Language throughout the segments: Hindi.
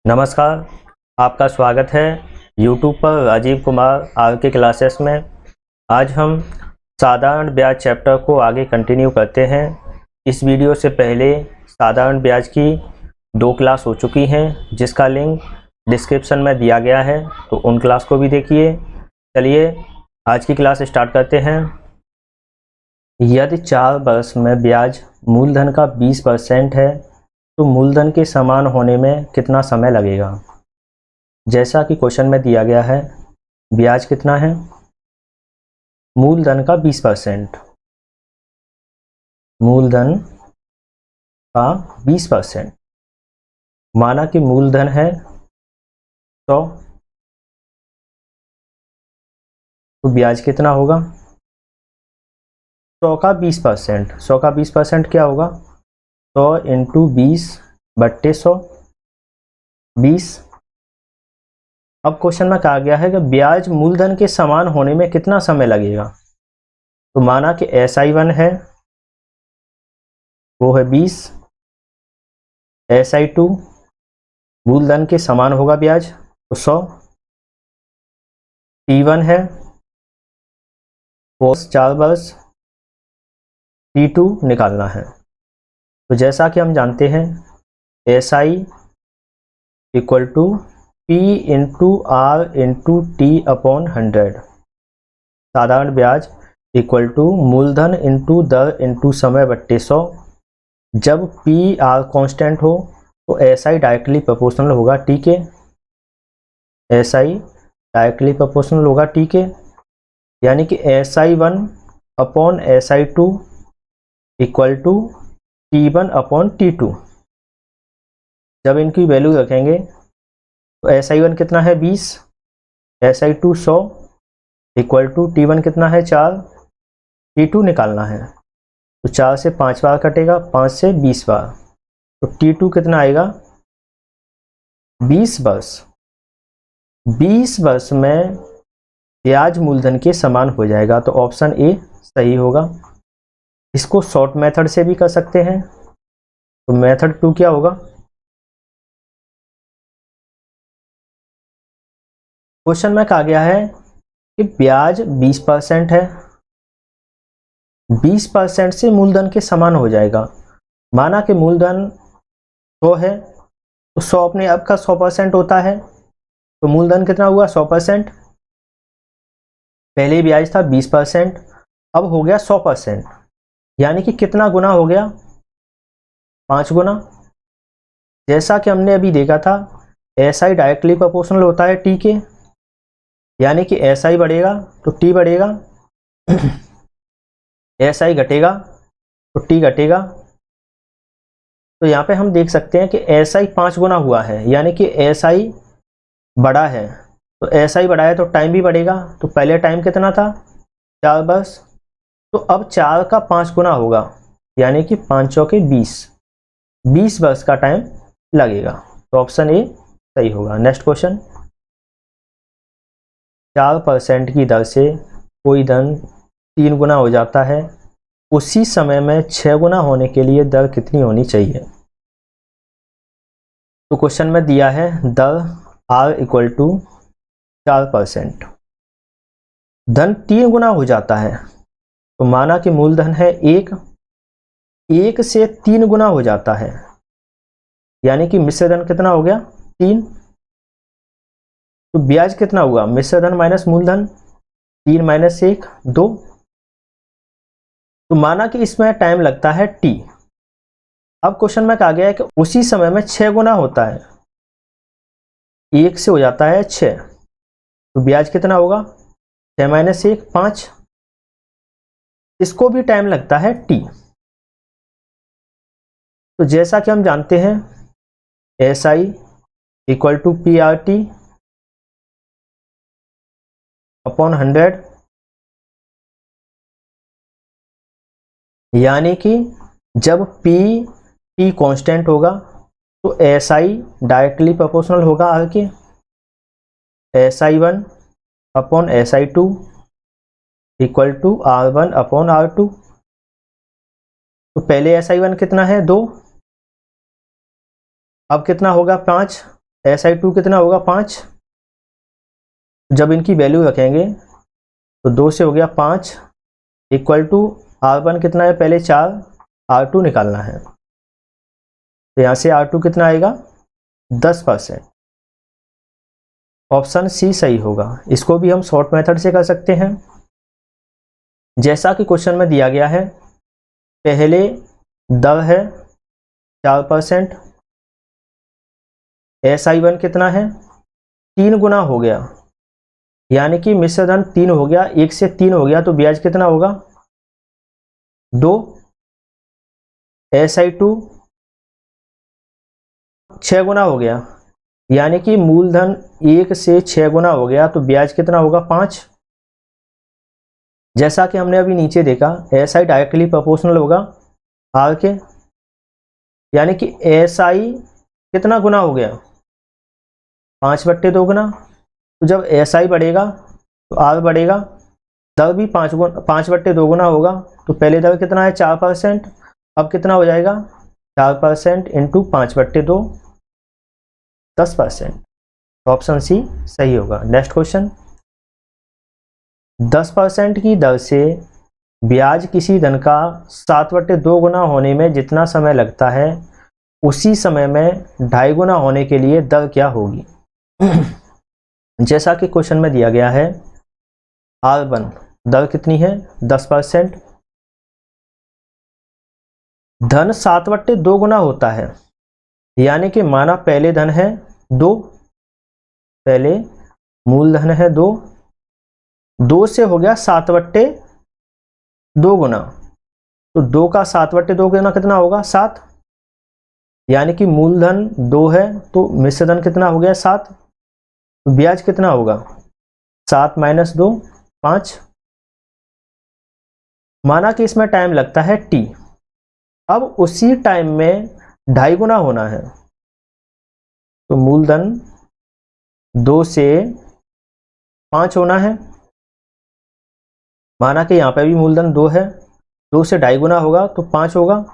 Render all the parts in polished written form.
नमस्कार, आपका स्वागत है YouTube पर राजीव कुमार आर के क्लासेस में। आज हम साधारण ब्याज चैप्टर को आगे कंटिन्यू करते हैं। इस वीडियो से पहले साधारण ब्याज की 2 क्लास हो चुकी हैं, जिसका लिंक डिस्क्रिप्शन में दिया गया है, तो उन क्लास को भी देखिए। चलिए आज की क्लास स्टार्ट करते हैं। यदि 4 वर्ष में ब्याज मूलधन का 20% है तो मूलधन के समान होने में कितना समय लगेगा। जैसा कि क्वेश्चन में दिया गया है, ब्याज कितना है, मूलधन का 20%, मूलधन का 20%। माना कि मूलधन है 100, तो ब्याज कितना होगा, 100 का 20%। 100 का 20% क्या होगा, 100 इंटू 20/100, 20। अब क्वेश्चन में कहा गया है कि ब्याज मूलधन के समान होने में कितना समय लगेगा। तो माना कि SI1 है, वो है 20, SI2 मूलधन के समान होगा ब्याज, तो 100, T1 है वो 4 वर्ष, T2 निकालना है। तो जैसा कि हम जानते हैं, SI equal to P into R into T upon 100। साधारण ब्याज इक्वल टू मूलधन इंटू दर इंटू समय बट्टे 100। जब P R कांस्टेंट हो तो SI डायरेक्टली प्रोपोर्शनल होगा T के, SI डायरेक्टली प्रोपोर्शनल होगा T के, यानी कि SI1 upon SI2 equal to T1 upon T2। जब इनकी वैल्यू रखेंगे तो SI1 कितना है 20, SI2 100 इक्वल टू T1 कितना है 4, T2 निकालना है। तो 4 से 5 बार कटेगा, 5 से 20 बार, तो T2 कितना आएगा 20 वर्ष। 20 वर्ष में ब्याज मूलधन के समान हो जाएगा, तो ऑप्शन ए सही होगा। इसको शॉर्ट मेथड से भी कर सकते हैं, तो मेथड 2 क्या होगा, क्वेश्चन में कहा गया है कि ब्याज 20% है, 20% से मूलधन के समान हो जाएगा। माना कि मूलधन 100 है, तो 100 अपने आप का 100% होता है, तो मूलधन कितना हुआ 100%। पहले ब्याज था 20%, अब हो गया 100%, यानी कि कितना गुना हो गया, 5 गुना। जैसा कि हमने अभी देखा था, SI डायरेक्टली प्रोपोर्शनल होता है T के, यानी कि SI बढ़ेगा तो T बढ़ेगा, SI घटेगा तो T घटेगा। तो यहाँ पे हम देख सकते हैं कि SI 5 गुना हुआ है, यानी कि SI बड़ा है, तो SI बढ़ा है तो टाइम भी बढ़ेगा। तो पहले टाइम कितना था 4 वर्ष, तो अब 4 का 5 गुना होगा, यानी कि 5 चौके 20 वर्ष का टाइम लगेगा। तो ऑप्शन ए सही होगा। नेक्स्ट क्वेश्चन, 4% की दर से कोई धन 3 गुना हो जाता है, उसी समय में 6 गुना होने के लिए दर कितनी होनी चाहिए। तो क्वेश्चन में दिया है दर R इक्वल टू 4%, धन 3 गुना हो जाता है। तो माना कि मूलधन है 1 से 3 गुना हो जाता है, यानी कि मिश्र धन कितना हो गया 3। तो ब्याज कितना हुआ, मिश्र धन माइनस मूलधन, 3 माइनस 1 2। तो माना कि इसमें टाइम लगता है T। अब क्वेश्चन में कहा गया है कि उसी समय में 6 गुना होता है, 1 से हो जाता है 6, तो ब्याज कितना होगा 6 माइनस 1 5। इसको भी टाइम लगता है T। तो जैसा कि हम जानते हैं, SI equal to PRT upon 100, यानी कि जब T कांस्टेंट होगा तो SI डायरेक्टली प्रोपोर्शनल होगा R के, SI1 upon SI2 equal to R1 upon R2। तो पहले SI1 कितना है 2, अब कितना होगा 5, SI2 कितना होगा 5। जब इनकी वैल्यू रखेंगे तो 2 से हो गया 5 इक्वल टू R1 कितना है, पहले 4, R2 निकालना है। तो यहाँ से R2 कितना आएगा 10%। ऑप्शन सी सही होगा। इसको भी हम शॉर्ट मेथड से कर सकते हैं। जैसा कि क्वेश्चन में दिया गया है, पहले दर है 4%, SI1 कितना है 3 गुना हो गया, यानी कि मिश्र धन 3 हो गया, 1 से 3 हो गया, तो ब्याज कितना होगा 2। SI2 6 गुना हो गया, यानी कि मूलधन 1 से 6 गुना हो गया, तो ब्याज कितना होगा 5। जैसा कि हमने अभी नीचे देखा, SI डायरेक्टली प्रोपोर्शनल होगा R के, यानी कि SI कितना गुना हो गया 5/2 गुना। तो जब SI बढ़ेगा तो R बढ़ेगा, दर भी 5/2 गुना होगा। तो पहले दर कितना है 4%, अब कितना हो जाएगा 4% इंटू 5/2 10%। ऑप्शन सी सही होगा। नेक्स्ट क्वेश्चन, 10% की दर से ब्याज किसी धन का 7/2 गुना होने में जितना समय लगता है, उसी समय में 2.5 गुना होने के लिए दर क्या होगी। जैसा कि क्वेश्चन में दिया गया है, R1 दर कितनी है 10%, धन 7/2 गुना होता है, यानी कि माना पहले धन है 2, पहले मूलधन है 2, 2 से हो गया 7/2 गुना, तो 2 का 7/2 गुना कितना होगा 7, यानी कि मूलधन 2 है तो मिश्रधन कितना हो गया 7, तो ब्याज कितना होगा 7 - 2 5। माना कि इसमें टाइम लगता है T, अब उसी टाइम में 2.5 गुना होना है, तो मूलधन 2 से 5 होना है। माना कि यहाँ पे भी मूलधन 2 है, 2 से 2.5 गुना होगा तो 5 होगा,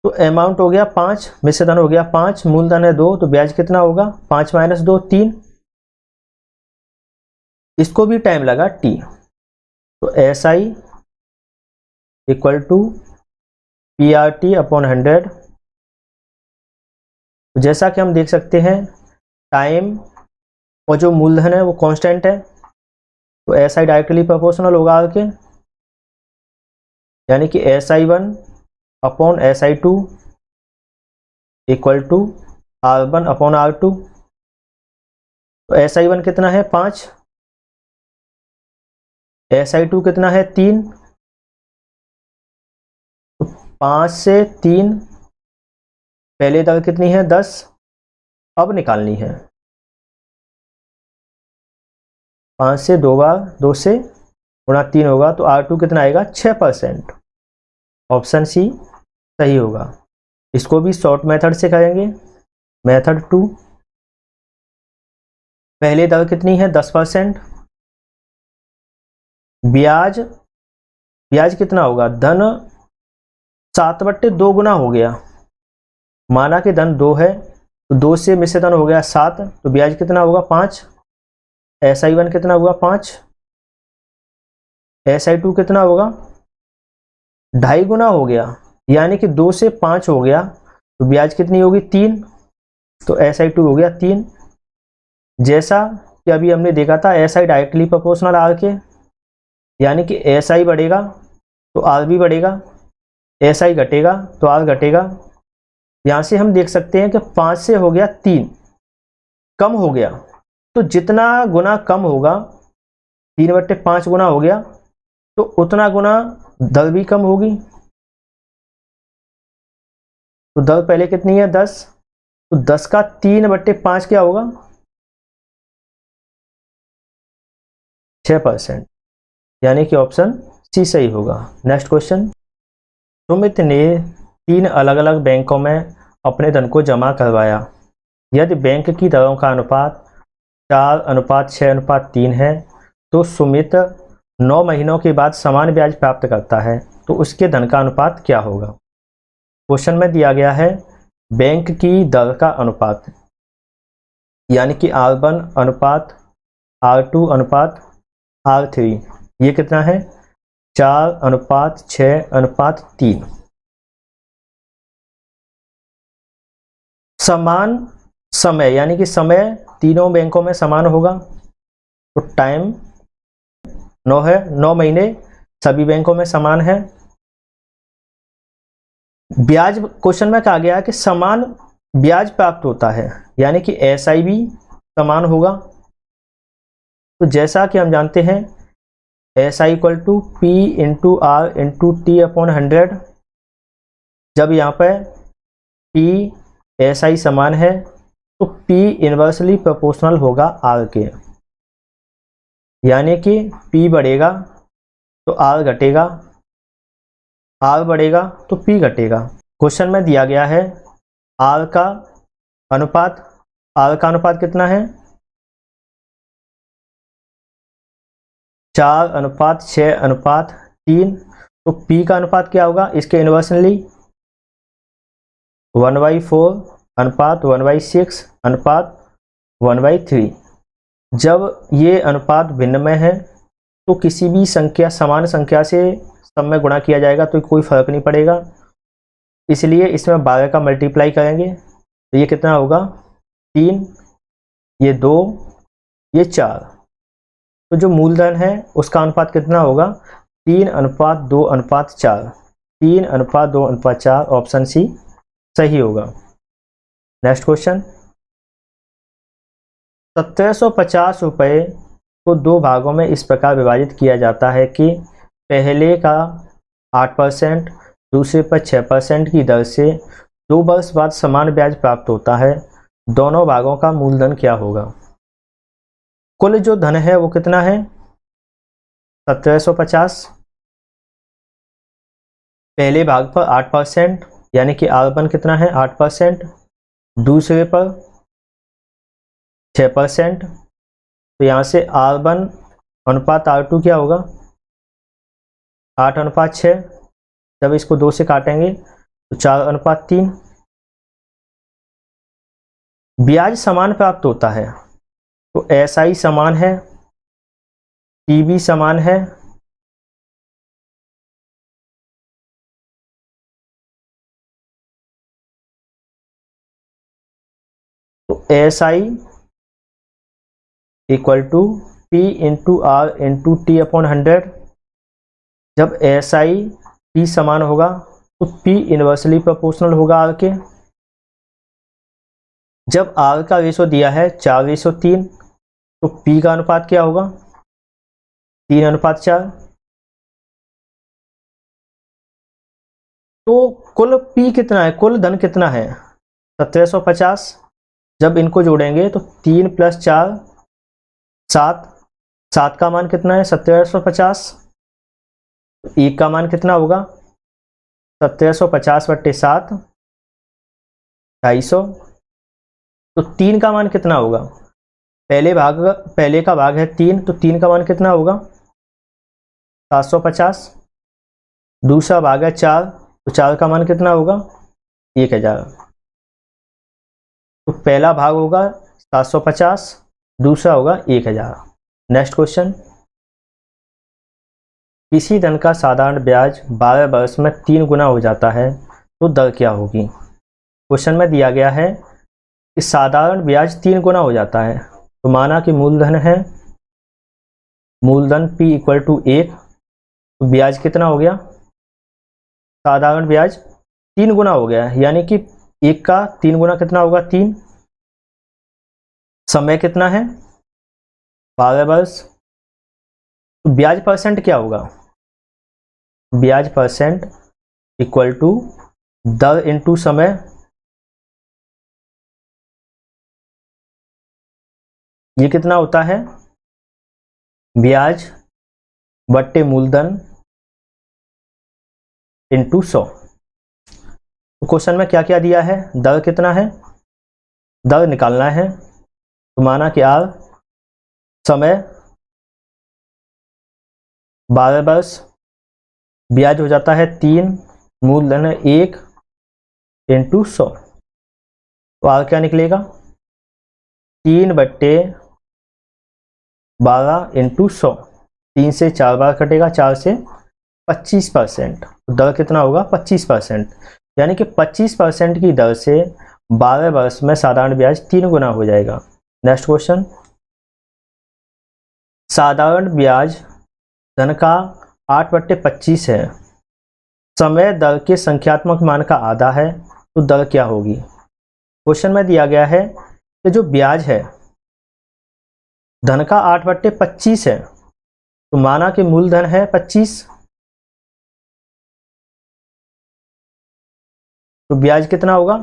तो अमाउंट हो गया 5, मिश्रधन हो गया 5, मूलधन है 2, तो ब्याज कितना होगा 5 - 2 3। इसको भी टाइम लगा T, तो SI इक्वल टू PRT/100। तो जैसा कि हम देख सकते हैं, टाइम और जो मूलधन है वो कांस्टेंट है, तो SI डायरेक्टली प्रोपोर्शनल होगा R के, यानी कि SI1/SI2 इक्वल टू R1/R2। तो SI1 कितना है 5, SI2 कितना है 3, तो 5 से 3, पहले दर कितनी है 10, अब निकालनी है 5 से 2 बार 2 से गुणा 3 होगा, तो R2 कितना आएगा 6%। ऑप्शन सी सही होगा। इसको भी शॉर्ट मेथड से करेंगे। मेथड 2, पहले दर कितनी है 10%, ब्याज कितना होगा, धन 7/2 गुना हो गया, माना कि धन 2 है तो 2 से मिश्रधन हो गया 7, तो ब्याज कितना होगा 5, SI1 कितना होगा 5, SI2 कितना होगा 2.5 गुना हो गया, यानी कि 2 से 5 हो गया, तो ब्याज कितनी होगी 3, तो SI2 हो गया 3। जैसा कि अभी हमने देखा था, SI डायरेक्टली प्रोपोर्शनल R के, यानी कि SI बढ़ेगा तो R भी बढ़ेगा, SI घटेगा तो R घटेगा। यहाँ से हम देख सकते हैं कि 5 से हो गया 3, कम हो गया, तो जितना गुना कम होगा 3/5 गुना हो गया, तो उतना गुना दर भी कम होगी। तो दर पहले कितनी है 10, तो 10 का 3/5 क्या होगा 6%, यानी कि ऑप्शन सी सही होगा। नेक्स्ट क्वेश्चन, सुमित ने 3 अलग अलग बैंकों में अपने धन को जमा करवाया। यदि बैंक की दरों का अनुपात 4:6:3 है, तो सुमित 9 महीनों के बाद समान ब्याज प्राप्त करता है, तो उसके धन का अनुपात क्या होगा। क्वेश्चन में दिया गया है बैंक की दर का अनुपात, यानी कि R1 अनुपात R2 अनुपात R3, ये कितना है 4:6:3। समान समय यानी कि समय तीनों बैंकों में समान होगा, तो टाइम 9 है, 9 महीने सभी बैंकों में समान है। ब्याज क्वेश्चन में कहा गया है कि समान ब्याज प्राप्त होता है, यानी कि एसआई भी समान होगा। तो जैसा कि हम जानते हैं SI equal to P into R into T upon 100। जब यहाँ पर पी एसआई समान है तो P इन्वर्सली प्रोपोर्शनल होगा R के, यानी कि P बढ़ेगा तो R घटेगा, R बढ़ेगा तो P घटेगा। क्वेश्चन में दिया गया है R का अनुपात कितना है 4:6:3। तो P का अनुपात क्या होगा, इसके इन्वर्सली 1/4 अनुपात 1/6 अनुपात 1/3। जब ये अनुपात भिन्न में है तो किसी भी संख्या समान संख्या से सब में गुणा किया जाएगा तो कोई फर्क नहीं पड़ेगा, इसलिए इसमें 12 का मल्टीप्लाई करेंगे तो ये कितना होगा 3, ये 2, ये 4। तो जो मूलधन है उसका अनुपात कितना होगा 3:2:4। 3:2:4 ऑप्शन सी सही होगा। नेक्स्ट क्वेश्चन, 1750 रुपये को दो भागों में इस प्रकार विभाजित किया जाता है कि पहले का 8%, दूसरे पर 6% की दर से 2 वर्ष बाद समान ब्याज प्राप्त होता है। दोनों भागों का मूलधन क्या होगा। कुल जो धन है वो कितना है 1750, पहले भाग पर 8% यानी कि R1 कितना है 8%, दूसरे पर 6%। तो यहाँ से R1 अनुपात R2 क्या होगा 8:6। जब इसको 2 से काटेंगे तो 4:3। ब्याज समान प्राप्त होता है तो एसआई समान है, टी भी समान है, तो SI equal to P into R into T upon 100। जब एसआई पी समान होगा तो पी इन्वर्सली प्रोपोर्शनल होगा आर के। जब आर का रेशो दिया है 4:3 तो पी का अनुपात क्या होगा 3:4। तो कुल पी कितना है, कुल धन कितना है 1750। जब इनको जोड़ेंगे तो 3 + 4 7, 7 का मान कितना है 1750। एक का मान कितना होगा 1750/7 250। तो 3 का मान कितना होगा, पहले का भाग है 3 तो 3 का मान कितना होगा 750। दूसरा भाग है 4 तो 4 का मान कितना होगा 1000। तो पहला भाग होगा 750, दूसरा होगा 1000। नेक्स्ट क्वेश्चन, किसी धन का साधारण ब्याज 12 वर्ष में 3 गुना हो जाता है तो दर क्या होगी। क्वेश्चन में दिया गया है कि साधारण ब्याज 3 गुना हो जाता है, तो माना कि मूलधन है, मूलधन P इक्वल टू 1, तो ब्याज कितना हो गया साधारण ब्याज 3 गुना हो गया, यानी कि 1 का 3 गुना कितना होगा 3। समय कितना है 12 वर्ष। तो ब्याज परसेंट क्या होगा, ब्याज परसेंट इक्वल टू दर इंटू समय। ये कितना होता है ब्याज बट्टे मूलधन इंटू 100। तो क्वेश्चन में क्या क्या दिया है, दर कितना है, दर निकालना है। तो माना कि आर समय 12 वर्ष, ब्याज हो जाता है 3, मूलधन है 1 इंटू 100। तो आर क्या निकलेगा 3/12 इंटू 100, 3 से 4 बार कटेगा, 4 से 25%, तो दर कितना होगा 25%, यानी कि 25% की दर से 12 वर्ष में साधारण ब्याज 3 गुना हो जाएगा। नेक्स्ट क्वेश्चन, साधारण ब्याज धन का 8/25 है, समय दर के संख्यात्मक मान का आधा है, तो दर क्या होगी। क्वेश्चन में दिया गया है कि जो ब्याज है धन का 8/25 है, तो माना कि मूलधन है 25, तो ब्याज कितना होगा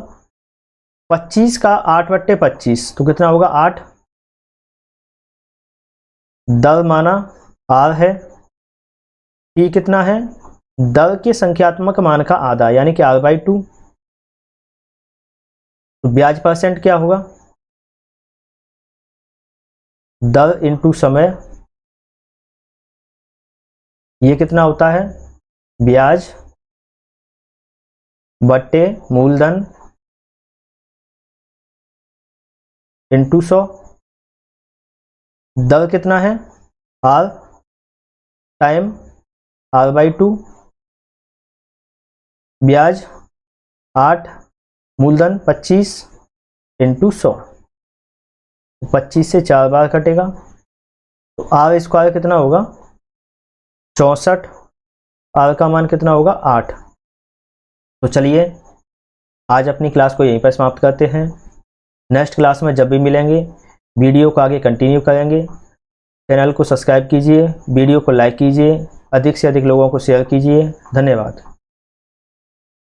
25 का 8/25, तो कितना होगा 8। दर माना r है, t कितना है, दर के संख्यात्मक मान का आधा यानी कि r/2, तो ब्याज परसेंट क्या होगा, दर इंटू समय, ये कितना होता है ब्याज बट्टे मूलधन इंटू 100, दर कितना है r टाइम r/2, ब्याज 8, मूलधन 25 इंटू 100, 25 से 4 बार कटेगा, तो r स्क्वायर कितना होगा 64, r का मान कितना होगा 8। तो चलिए आज अपनी क्लास को यहीं पर समाप्त करते हैं। नेक्स्ट क्लास में जब भी मिलेंगे वीडियो को आगे कंटिन्यू करेंगे। चैनल को सब्सक्राइब कीजिए, वीडियो को लाइक कीजिए, अधिक से अधिक लोगों को शेयर कीजिए। धन्यवाद।